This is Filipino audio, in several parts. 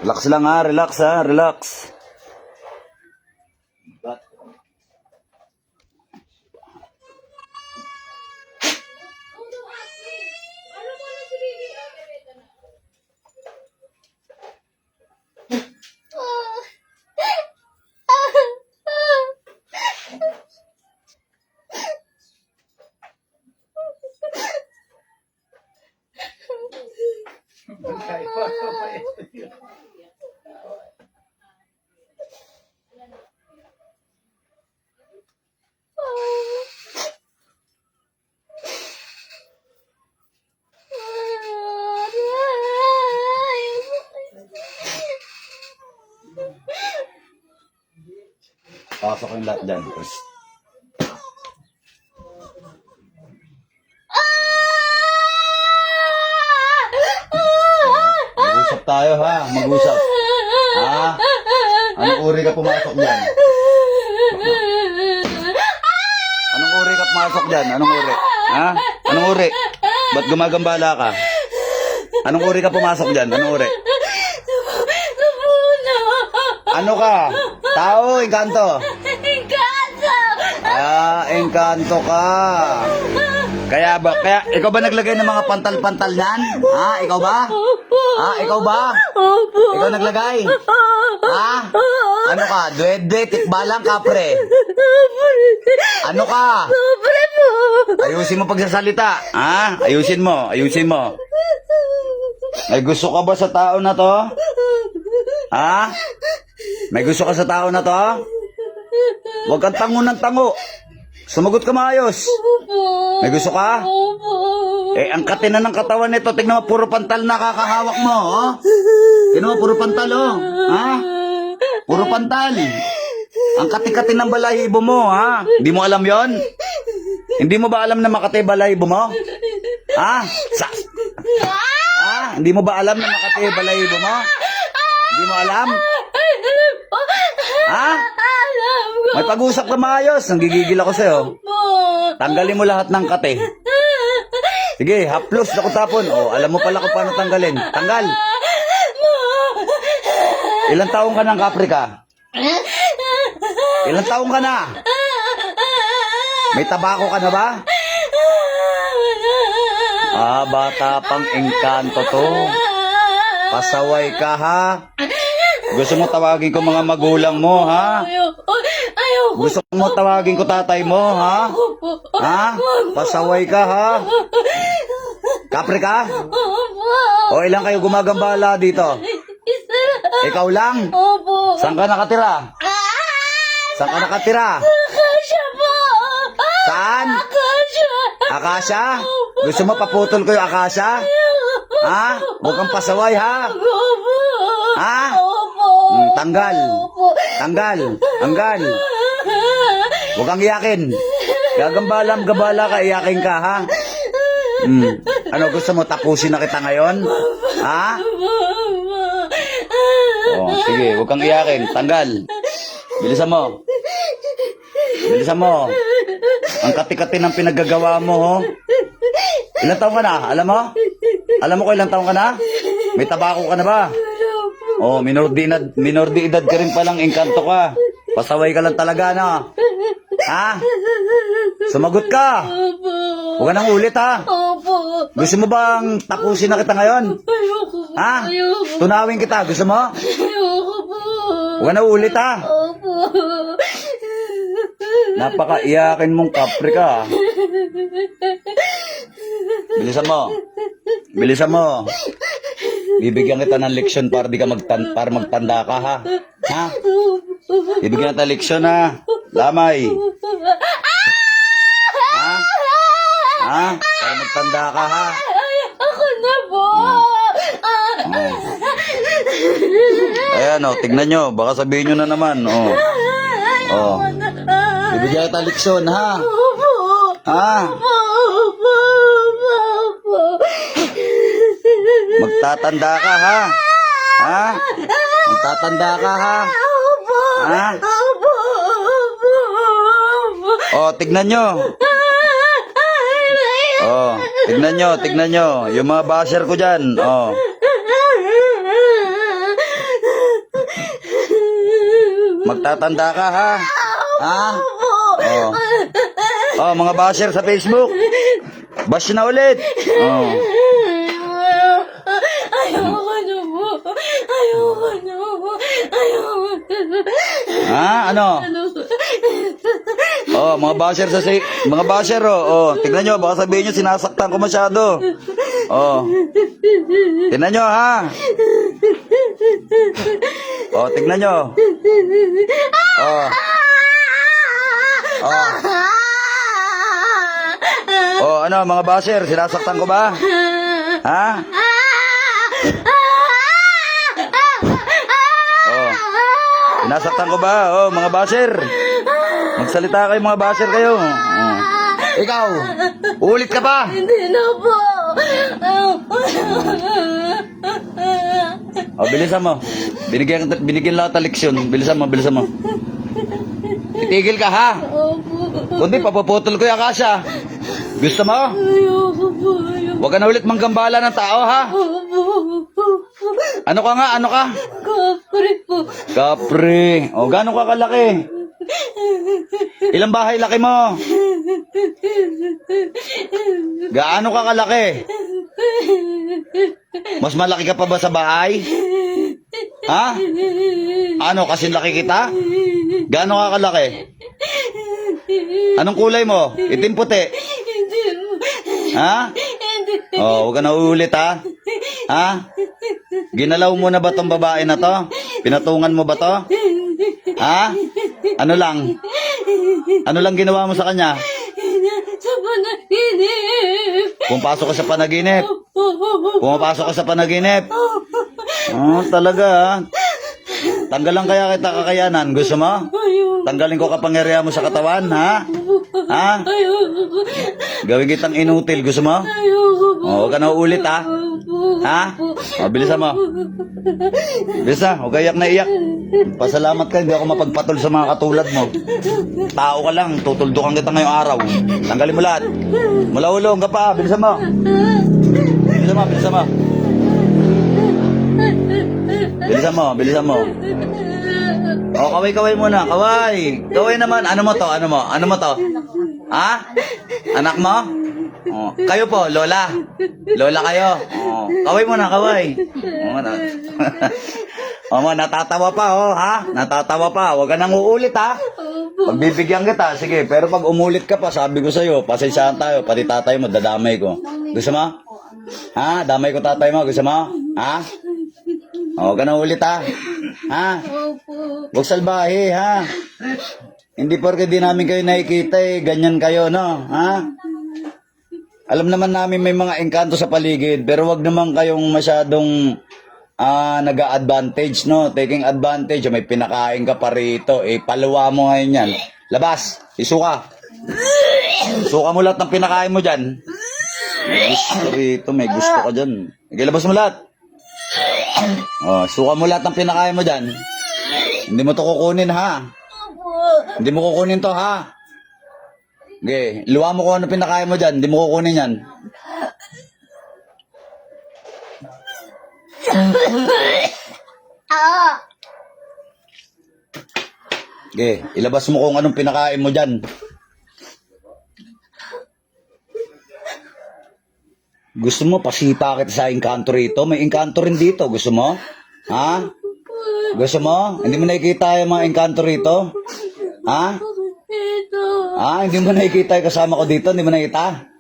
Relax lang ha, relax ha, relax. Pasok yung lahat dyan. Mag-usap tayo ha, mag-usap. Ha? Anong uri ka pumasok dyan? Anong uri ka pumasok dyan? Anong uri? Ha? Anong uri? Ba't gumagambala ka? Anong uri ka pumasok dyan? Anong uri? Ano ka? Tao, engkanto? Engkanto! Ah, engkanto ka. Kaya ikaw ba naglagay ng mga pantal-pantal yan? Ha? Ikaw ba? Ha? Ikaw ba? Opo! Ikaw naglagay? Ha? Ano ka? Duwede, tikbalang, kapre? Ano ka? Sobre po! Ayusin mo pagsasalita. Ha? Ayusin mo, ayusin mo. May gusto ka ba sa tao na to? Ha? May gusto ka sa tao na to? Huwag kang tango ng tango. Sumagot ka maayos. Opo! May gusto ka? Opo! Eh, ang katina ng katawan nito, tignan mo, puro pantal na kakahawak mo, oh. Tignan mo, puro pantal, oh. Ha? Puro pantal. Ang kati-kati ng balahibo mo, ha? Hindi mo alam yon? Hindi mo ba alam na makati balahibo mo? Ha? Ha? Hindi mo ba alam na makati balahibo mo? Hindi mo alam? Ha? Alam ko! May pag-usap ka maayos. Nanggigigil ako sa'yo. Po! Tanggalin mo lahat ng kate. Sige, haplos na ko tapon. Oh, alam mo pala kung paano tanggalin. Tanggal. Ilang taong ka ng Kaprika? Ilang taong ka na? May tabako ka na ba? Ah, bata pang engkanto to. Pasaway ka ha? Gusto mo tawagin ko mga magulang mo ha? Ayoko! Gusto mo tawagin ko tatay mo ha? Ha? Pasaway ka ha? Kapre ka? Opo! O ilang kayo gumagambala dito? Isa lang! Ikaw lang? Opo! Saan ka nakatira? Saan ka nakatira? Akasya po! Saan? Akasya! Akasya? Gusto mo paputol ko yung akasya? Ha? Huwag kang pasaway ha? Opo! Ha? Opo! Tanggal. Opo! Tanggal. Tanggal. Huwag kang iyakin. Gabala ka, iyakin ka ha? Ano gusto mo, tapusin na kita ngayon? Ha? Oh, sige, huwag kang iyakin. Tanggal. Bilisan mo. Bilisan mo. Ang kati-kati ng pinaggagawa mo, ho. Ilang taong ka na? Alam mo? Alam mo ko ilang taong ka na? May tabako ka na ba? Oh, minor de edad ka rin palang, engkanto ka. Pasaway ka lang talaga, no? Ha? Sumagot ka. Opo! Huwag ka nang ulit, ha? Opo! Gusto mo bang tapusin na kita ngayon? Ayoko po! Ha? Ayoko! Tunawin kita, gusto mo? Ayoko po! Huwag ka na ulit, ha? Opo! Napaka-iyakin mong kapre ka. Bilisan mo. Bilisan mo. Bibigyan kita ng leksyon para di ka para magtanda ka, ha? Ha? Bibigyan kita leksyon, ha? Lamay. Ha? Ha? Para magtanda ka, ha? Ako na po! Ayan, oh, tignan nyo. Baka sabihin nyo na naman, oh. Oh. Bibigyan kita leksyon, ha? Opo! Ha? Opo! Opo! Magtatanda ka, ha? Ha? Magtatanda ka, ha? Opo! Ha? Opo! Opo! Oh, tignan nyo. Oh, tignan nyo. Yung mga basher ko dyan. Oh. Magtatanda ka, ha? Ha? Oh. Oh, mga basher sa Facebook. Bash na ulit. Oh. Ayoko na po. Ayoko na po. Ayoko na. Ha? Ano? Oh, mga basher mga basher, oh. Tingnan nyo, baka sabihin nyo sinasaktan ko masyado. Oh. Tingnan nyo, ha? Oh, tingnan nyo. Oh. Oh. Oh, ano, mga basher, sinasaktan ko ba? Ha? Oh. Sinasaktan ko ba? Oh, mga basher. Magsalita kayo, mga basher kayo. Oh. Ikaw, ulit ka pa. Hindi na po. Oh, bilisan mo. Binigyan lang kita leksyon. Bilisan mo. Titigil ka, ha? Opo. Kundi papuputol ko yung akasya. Gusto mo? Ayoko po. Ayoko. Huwag ka na ulit manggambala ng tao, ha? Opo. Ano ka nga? Ano ka? Kapre po. Kapre. O, gano'n ka kalaki? Ilang bahay laki mo? Gaano ka kalaki? Mas malaki ka pa ba sa bahay? Ha? Ano, kasi laki kita? Gaano ka kalaki? Anong kulay mo? Itim puti? Hindi mo. Ha? Hindi. Oh, huwag ka na uulit, ha? Ha? Ginalaw mo na ba tong babae na to? Pinatungan mo ba to? Ha? Ano lang? Ano lang ginawa mo sa kanya? Sa panaginip. Pumapasok ka sa panaginip. Opo. Pumapasok ka sa panaginip. Oh, talaga, ha? Tanggalan kaya kita kakayanan. Gusto mo? Ayoko. Tanggalin ko kapangyarihan mo sa katawan, ha? Ha? Ayoko. Gawin kitang inutil. Gusto mo? Ayoko po. Oh, huwag ka na uulit, ha? Opo. Ha? Oh, bilisan mo. Bilisan, huwag iyak na iyak. Pasalamat ka, hindi ako mapagpatol sa mga katulad mo. Tao ka lang, tutuldukan kita ngayong araw. Tanggalin mo lahat. Mula ulo, hanggang pa, bilisan mo. Bilisan mo. Bilisan mo. O, kaway muna, kaway. Kaway naman, ano mo to? Ha? Anak mo? Oh, kayo po, lola. Lola kayo. Oh, kaway muna, kaway. Natatawa pa, ha? Natatawa pa. Huwag ka nang uulit, ha? Pagbibigyan kita, sige. Pero pag umulit ka pa, sabi ko sa'yo, pasensyahan tayo, pati tatay mo, dadamay ko. Gusto mo? Ha? Damay ko tatay mo, gusto mo? Ha? Huwag ka nang ulit, ha? Ha? Opo. Huwag salbahe, ha? Hindi porke di namin kayo nakikita, ganyan kayo, no? Ha? Alam naman namin may mga engkanto sa paligid, pero wag naman kayong masyadong nag-a-advantage, no? Taking advantage, may pinakain ka pa rito, paluwa mo ngayon yan. Labas, isuka. Suka mo lahat ng pinakain mo dyan. May gusto rito, may gusto ka dyan. Sige, labas mo lahat. Oh, suka mo lahat ng pinakain mo dyan. Hindi mo to kukunin, ha? Opo. Hindi mo kukunin to, ha? Okay, luwa mo kung ano pinakain mo dyan. Hindi mo kukunin yan. Okay, ilabas mo kung anong pinakain mo dyan. Gusto mo pasipa kita sa engkanto rito? May engkanto rin dito. Gusto mo? Ha? Gusto mo? Hindi mo nakikita yung mga engkanto rito? Ha? Ito. Hindi mo nakikita yung kasama ko dito? Hindi mo nakikita?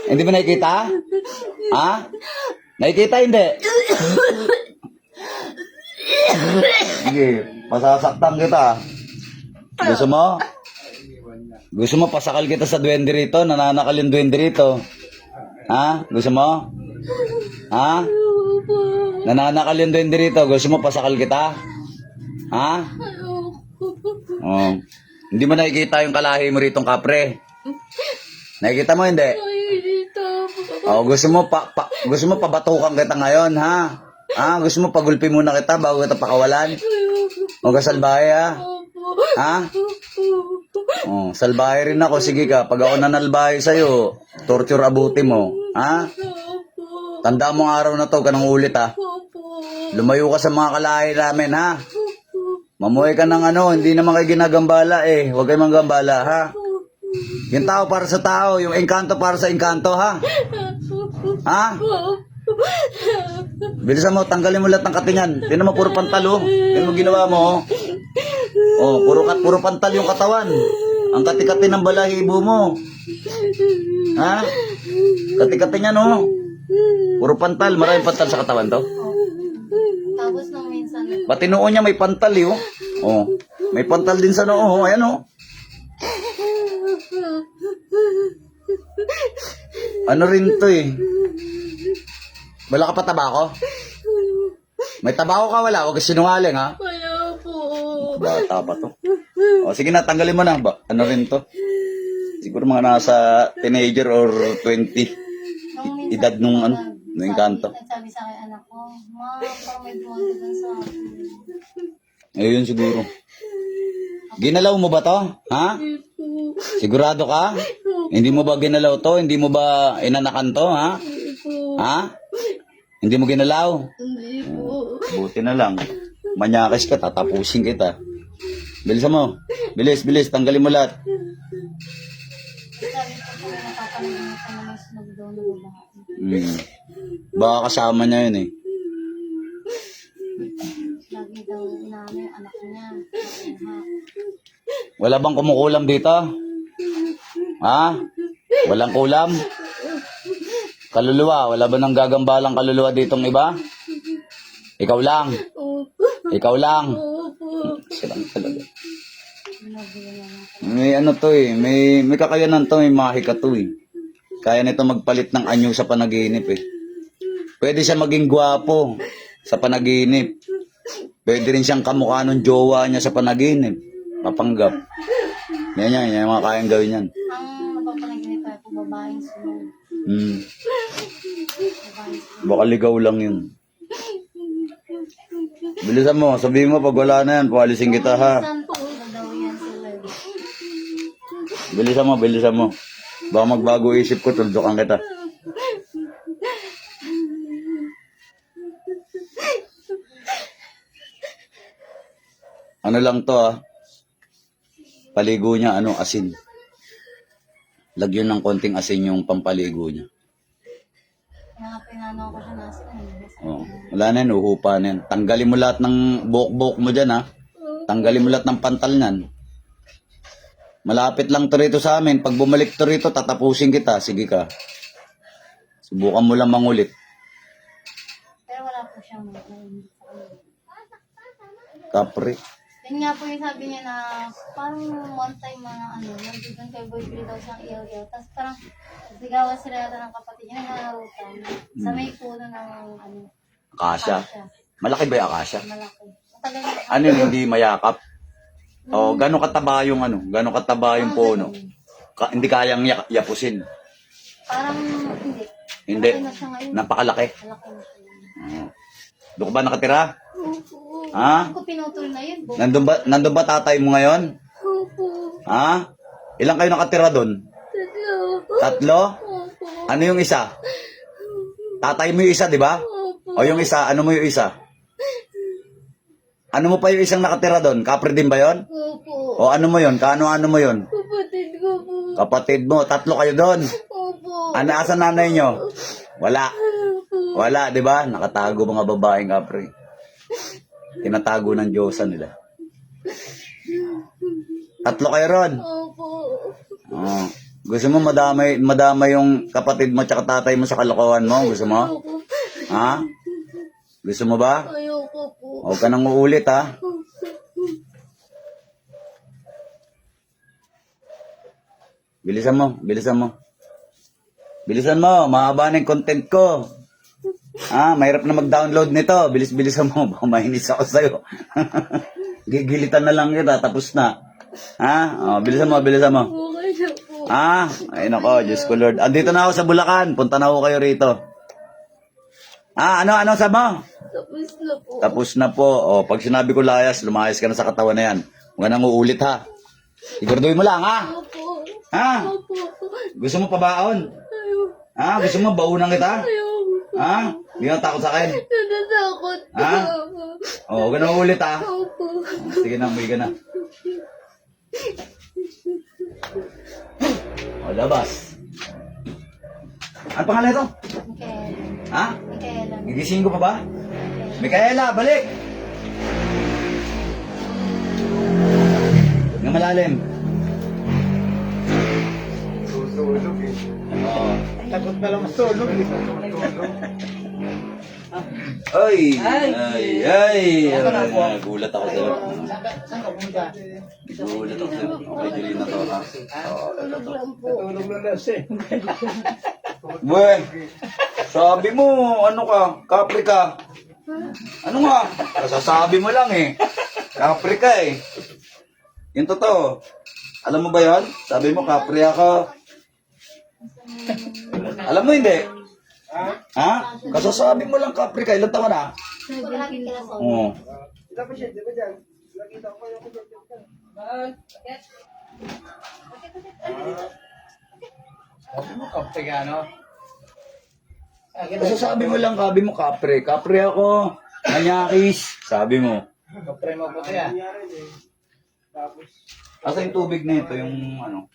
Hindi mo nakikita? Nakikita hindi? Sige, pasasaktan kita. Gusto mo? Gusto mo pasakal kita sa duwende rito? Nananakal yung duwende rito. Gusto mo? Nananakal yung duwende rito. Gusto mo pasakal kita? Oh. Hindi mo nakikita yung kalahi mo ritong kapre. Nakikita mo hindi? Oh, gusto mo pabatukan kita ngayon, ha? Gusto mo pagulpi muna kita bago kita pakawalan? Huwag ka salbahe, ha? Ha? Oh, salbahe rin ako. Sige ka, pag ako nanalbahe sa'yo, torture abuti mo. Ha? Tanda mo ang araw na to, kanang ulit, ha? Lumayo ka sa mga kalahi namin, ha? Mamuhay ka ng ano, hindi naman kayo ginagambala eh. Huwag kayo manggambala, ha? Yung tao para sa tao, yung engkanto para sa engkanto, ha? Ha? Bilisan mo, tanggalin mo lahat ng katingan. Tingnan mo, puro pantal, oh. Tingnan mo ginawa mo, oh. Oh, puro pantal yung katawan. Ang kati-kati ng balahibo mo. Ha? Kati-kati niyan, oh. Puro pantal, maraming pantal sa katawan to. Tapos nung minsan, Pati noo niya may pantal, eh, oh. Oh, may pantal din sa noo, oh. Ayan, oh. Ano rin to, eh. Wala ka pa tabako? May tabako ka, wala? Huwag ka sinungaling, ha? wala po. Bata pa to. O, sige na, tanggalin mo na. Ano rin to? Siguro mga nasa teenager or 20. Nung minsan, Edad nung ano, nung engkanto. Nagsabi sa akin anak ko, ma, parang may buwan doon sa akin. Ayun siguro. Ginalaw mo ba to? Ha? Po. Sigurado ka? Hindi mo ba ginalaw to? Hindi mo ba inanakan to, ha? Po. Ha? Hindi mo ginalaw? Hindi po. Buti na lang. Manyakis ka, tatapusin kita. Bilisan mo. Bilis, bilis. Tanggalin mo lahat. Sabi ko po, napapalimutan ko naman sunog daw na babae. Baka kasama niya yun, eh. Lagi daw inaano yung anak niya. Ha? Wala bang kumukulam dito? Ha? Walang kulam? Kaluluwa, wala ba nang gagambalang kaluluwa ditong iba? Ikaw lang. Opo. Ikaw lang. Opo. Silang talaga. Nabigyan niya ng May ano to eh, may kakayanan to, may mahika to eh. Kaya nito magpalit ng anyo sa panaginip eh. Pwede siya maging gwapo sa panaginip. Pwede rin siyang kamukha ng jowa niya sa panaginip. Papanggap. Yan, yung mga kayang gawin yan. ang napapanaginip tayo po babaeng sunog. Hmm. Babaeng sunog. Baka ligaw lang yun. Bilisan mo, sabihin mo pag wala na yan, palisin kita ha. Minsan po, daw yan sila. Bilisan mo, bilisan mo. Baka magbago isip ko, tuldukan kita. Ano lang to ah. Paligo niya, ano, asin. Lagyan ng konting asin yung pampaligo niya. Pinano ko siya nasa Oh, wala na yan, uhupa na yan. Tanggalin mo lahat ng buhok-buhok mo dyan ha. Tanggalin mo lahat ng pantal nan. Malapit lang to rito sa amin. Pag bumalik to rito, tatapusin kita. Sige ka. Subukan mo lang mangulit. Pero wala po siyang Kapre. yun nga po yung sabi niya na parang one time na ano, nandun kay boyfriend daw siyang iyaw-iyaw. Tapos parang sigawan sila yata ng kapatid niya, nangararutan. Sa may puno ng ano, Akasya. siya. Malaki ba yung akasya? Malaki. Matagal na. Ano yung hindi mayakap? O, gano'ng kataba yung ano? Gano'ng kataba yung puno? Hindi kayang yapusin. Parang hindi. Hindi. Malaki na siya ngayon. Napakalaki. Malaki na siya. Doon ka ba nakatira? Opo. Ha? Ako pinutol na yun. Nandun ba tatay mo ngayon? Opo. Ha? Ilang kayo nakatira doon? Tatlo. Tatlo? Opo. Ano yung isa? Tatay mo yung isa, di ba? Opo. O yung isa, ano mo yung isa? Ano mo pa yung isang nakatira doon? Kapre din ba yon? Opo. O ano mo yon? Kaano-ano mo yon? Kapatid ko po. Kapatid mo, tatlo kayo doon. Opo. Ano, asan nanay nyo? Wala. Opo. Wala, di ba? Nakatago mga babaeng kapre. Tinatago ng Diyosa nila. Tatlo kayo ron. Opo. Oh. Gusto mo madamay yung kapatid mo tsaka tatay mo sa kalokohan mo? Gusto mo? Opo. Ha? Gusto mo ba? Ayoko po. Huwag ka nang uulit ha. Bilisan mo, bilisan mo. Bilisan mo, mahaba na yung content ko. Mahirap na mag-download nito. Bilis-bilisan mo, baka mainis ako sa'yo. Gigilitan na lang kita, tapos na. Bilisan mo, bilisan mo. Okay na po. Ay nako, Diyos ko Lord. Andito na ako sa Bulacan, punta na ako kayo rito. Ano sabi mo? Tapos na po. Tapos na po. Pag sinabi ko layas, lumayas ka na sa katawan na yan. Huwag ka nang uulit ha. Siguraduhin mo lang ha. Opo. Ha? Opo. Gusto mo pabaon? Ayoko. Gusto mo baunan kita? Ayoko. Ha? Hindi ka takot sa akin? Natatakot po Ha? ako. Oo, huwag ka na ulit ha. Opo. Sige na, umuwi ka na. O, labas. Ano pangalan ito? Micaela. Ha? Micaela. Gigising ko pa ba? Micaela, balik! Nga malalim. Tutulog eh. Oo. Takot na lang matulog eh. Ay! Gulat ako sa'yo. Saan ka pumunta? Gulat ako sa'yo. Okay, Julie na to ha. Oo, Tutulog na lang siya. Buwe, sabi mo, ano ka, kapre ka. Ano nga? Kasasabi mo lang eh. Kapre ka eh. Yung totoo. Alam mo ba yon? Sabi mo, kapre ako. Alam mo hindi? Ha? Kasasabi mo lang, kapre ka. Ilan taon na? Malapit ka na sa Oo. Dapat siya, di ba dyan? Nakita ko yung kulit ka. Sabi mo, kapte ka, no? Kasasabi mo lang, sabi mo, kapre. Kapre ako. Manyakis. Sabi mo. Kapre mo puti ah. Tapos, Asa yung tubig na ito, yung ano?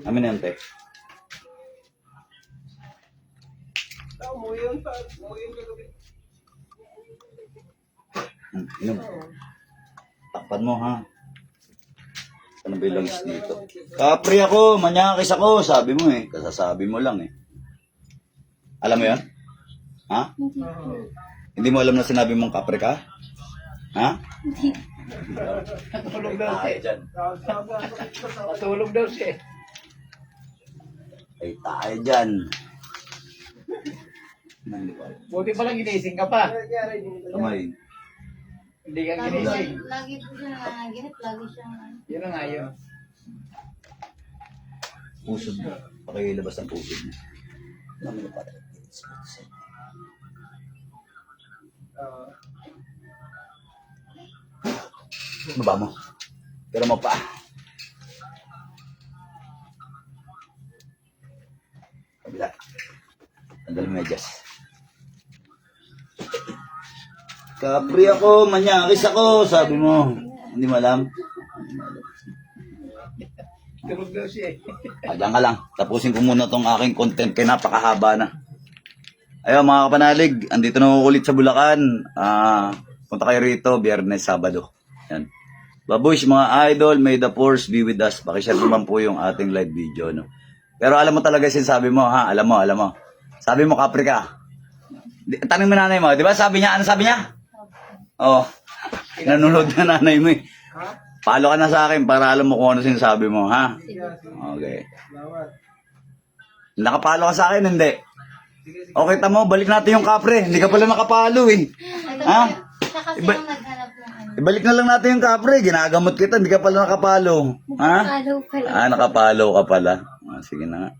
Amin na yung te. umuwi yun pa. Umuwi yun kagabi. Inom. Takpan mo ha. Ano ba yung langis dito? Kapre ako, manyakis ako. Sabi mo eh. Kasasabi mo lang eh. Alam mo yan? Ha? Hindi po. Hindi mo alam na sinabi mong kapre ka? Ha? Natulog daw Ay, siya. dyan. Natulog daw siya. Ay, tayo dyan. Nandipal. Buti palang ginising ka pa. Kamay. Hindi ka Lagi, ginising. lagi po siya nanaginip. Lagi siyang Yun na nga yun. Pusod mo. Pakilabas ang pusod mo. Namin na pala. Baba mo. Pero mo pa. Kabila. Tanggal mo medyas. Kapri ako, manyakis ako, sabi mo. Hindi mo alam. Tulog daw siya. Diyan ka lang. Tapusin ko muna tong aking content kaya napakahaba na. Ayun mga kapanalig, andito na ako ulit sa Bulacan. Punta kayo rito, Biyernes, Sabado. Yan. Babush mga idol, may the force be with us. Pakishare naman po yung ating live video. No? Pero alam mo talaga sinasabi mo, ha? Alam mo. Sabi mo, kapre ka. Tanong mo nanay mo, di ba sabi niya, ano sabi niya? Oh, nanonood na nanay mo eh. Palo ka na sa akin para alam mo kung ano sinasabi mo, ha? Okay. Nakapalo ka sa akin, hindi? Okay, tamo, balik natin yung kapre. Hindi ka pala nakapalo eh. Ha? Siya kasi yung naghanap ng ano. Ibalik na lang natin yung kapre. Ginagamot kita, hindi ka pala nakapalo. Ha? Follow pala. Nakapalo ka pala. Sige na nga.